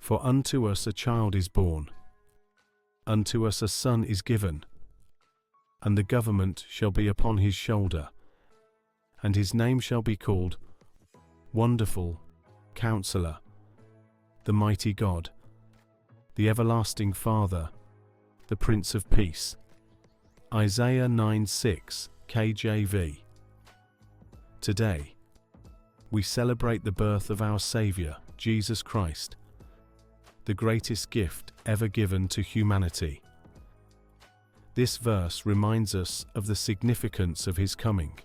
For unto us a child is born, unto us a son is given, and the government shall be upon his shoulder, and his name shall be called Wonderful, Counsellor, the Mighty God, the Everlasting Father, the Prince of Peace. Isaiah 9:6 KJV. Today, we celebrate the birth of our Saviour, Jesus Christ, the greatest gift ever given to humanity. This verse reminds us of the significance of his coming.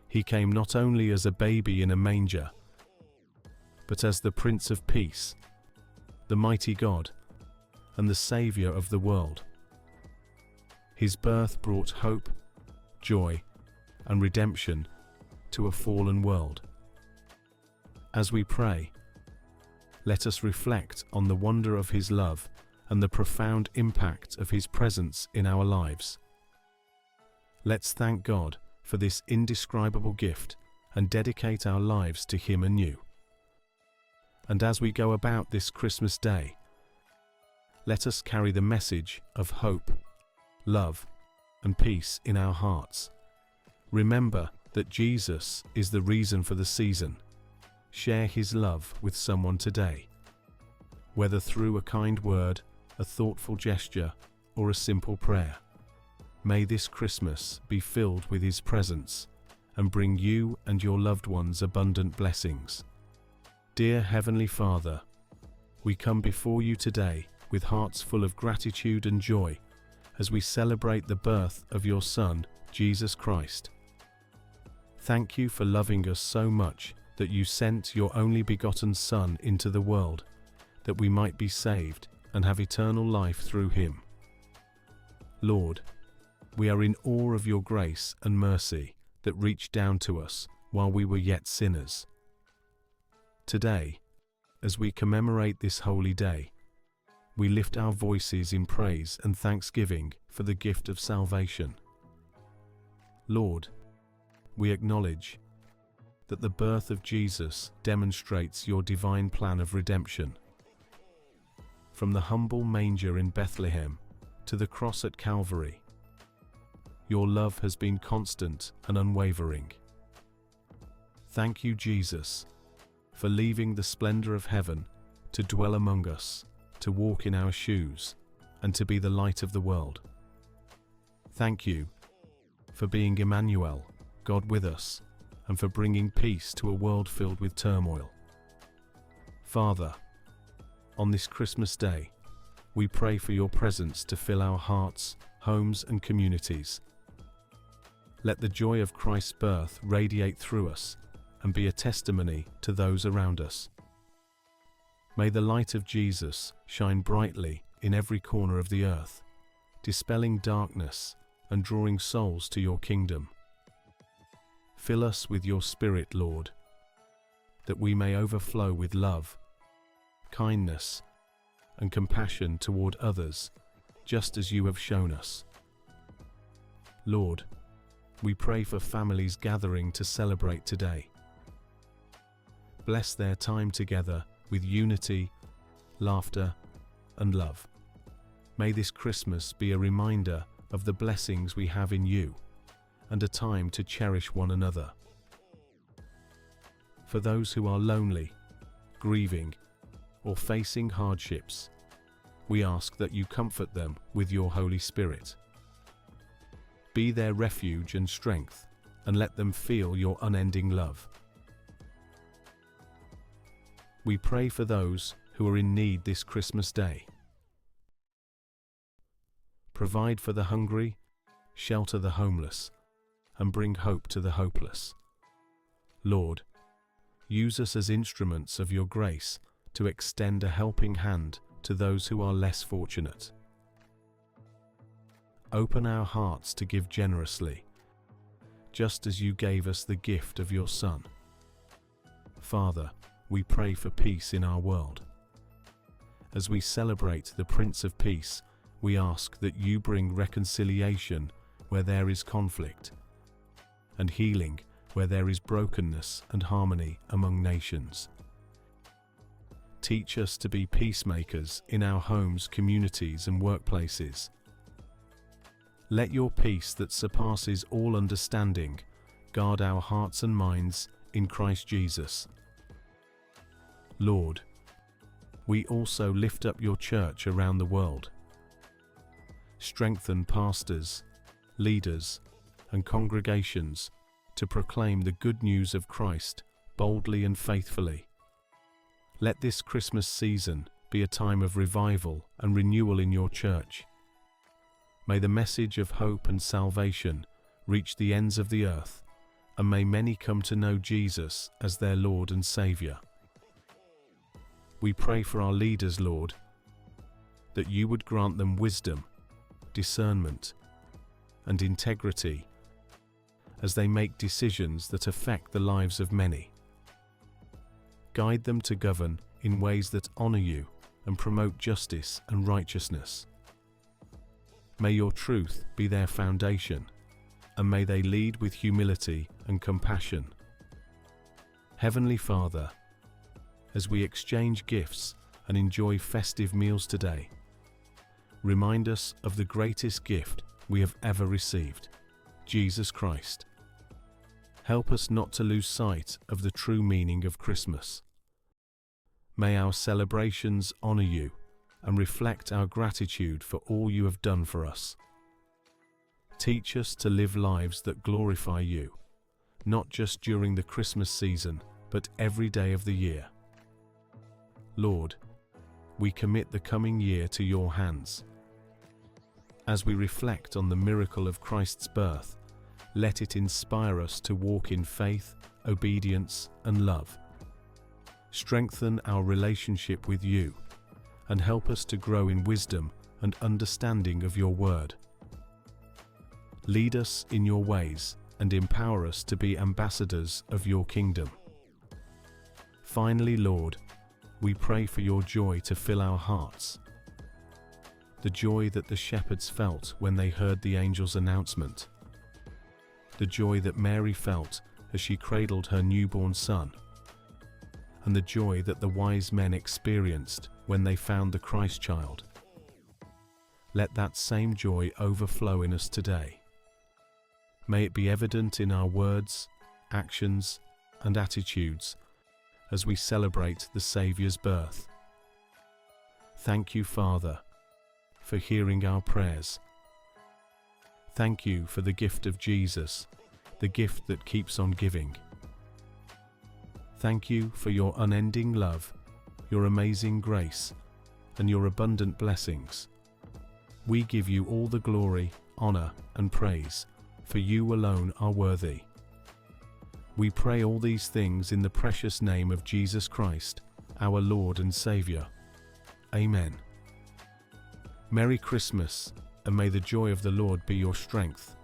He came not only as a baby in a manger, but as the Prince of Peace, the mighty God, and the Saviour of the world. His birth brought hope, joy, and redemption to a fallen world. As we pray, let us reflect on the wonder of his love and the profound impact of his presence in our lives. Let's thank God for this indescribable gift and dedicate our lives to him anew. And as we go about this Christmas day, let us carry the message of hope, love, and peace in our hearts. Remember that Jesus is the reason for the season. Share his love with someone today, whether through a kind word, a thoughtful gesture, or a simple prayer. May this Christmas be filled with his presence and bring you and your loved ones abundant blessings. Dear Heavenly Father, we come before you today with hearts full of gratitude and joy as we celebrate the birth of your Son, Jesus Christ. Thank you for loving us so much that you sent your only begotten Son into the world, that we might be saved and have eternal life through him. Lord, we are in awe of your grace and mercy that reached down to us while we were yet sinners. Today, as we commemorate this holy day, we lift our voices in praise and thanksgiving for the gift of salvation. Lord, we acknowledge that the birth of Jesus demonstrates your divine plan of redemption. From the humble manger in Bethlehem to the cross at Calvary, your love has been constant and unwavering. Thank you, Jesus, for leaving the splendor of heaven to dwell among us, to walk in our shoes, and to be the light of the world. Thank you for being Emmanuel, God with us, and for bringing peace to a world filled with turmoil. Father, on this Christmas day, we pray for your presence to fill our hearts, homes, and communities. Let the joy of Christ's birth radiate through us and be a testimony to those around us. May the light of Jesus shine brightly in every corner of the earth, dispelling darkness and drawing souls to your kingdom. Fill us with your Spirit, Lord, that we may overflow with love, kindness, and compassion toward others, just as you have shown us. Lord, we pray for families gathering to celebrate today. Bless their time together with unity, laughter, and love. May this Christmas be a reminder of the blessings we have in you, and a time to cherish one another. For those who are lonely, grieving, or facing hardships, we ask that you comfort them with your Holy Spirit. Be their refuge and strength, and let them feel your unending love. We pray for those who are in need this Christmas day. Provide for the hungry, shelter the homeless, and bring hope to the hopeless. Lord, use us as instruments of your grace to extend a helping hand to those who are less fortunate. Open our hearts to give generously, just as you gave us the gift of your Son. Father, we pray for peace in our world. As we celebrate the Prince of Peace, we ask that you bring reconciliation where there is conflict, and healing where there is brokenness and harmony among nations. Teach us to be peacemakers in our homes, communities, and workplaces. Let your peace that surpasses all understanding guard our hearts and minds in Christ Jesus. Lord, we also lift up your church around the world. Strengthen pastors, leaders, and congregations to proclaim the good news of Christ boldly and faithfully. Let this Christmas season be a time of revival and renewal in your church. May the message of hope and salvation reach the ends of the earth, and may many come to know Jesus as their Lord and Saviour. We pray for our leaders, Lord, that you would grant them wisdom, discernment, and integrity as they make decisions that affect the lives of many. Guide them to govern in ways that honor you and promote justice and righteousness. May your truth be their foundation, and may they lead with humility and compassion. Heavenly Father, as we exchange gifts and enjoy festive meals today, remind us of the greatest gift we have ever received, Jesus Christ. Help us not to lose sight of the true meaning of Christmas. May our celebrations honor you and reflect our gratitude for all you have done for us. Teach us to live lives that glorify you, not just during the Christmas season, but every day of the year. Lord, we commit the coming year to your hands. As we reflect on the miracle of Christ's birth, let it inspire us to walk in faith, obedience, and love. Strengthen our relationship with you, and help us to grow in wisdom and understanding of your word. Lead us in your ways and empower us to be ambassadors of your kingdom. Finally, Lord, we pray for your joy to fill our hearts. The joy that the shepherds felt when they heard the angel's announcement. The joy that Mary felt as she cradled her newborn son. And the joy that the wise men experienced when they found the Christ child. Let that same joy overflow in us today. May it be evident in our words, actions, and attitudes as we celebrate the Saviour's birth. Thank you, Father, for hearing our prayers. Thank you for the gift of Jesus, the gift that keeps on giving. Thank you for your unending love, your amazing grace, and your abundant blessings. We give you all the glory, honor, and praise, for you alone are worthy. We pray all these things in the precious name of Jesus Christ, our Lord and Savior. Amen. Merry Christmas, and may the joy of the Lord be your strength.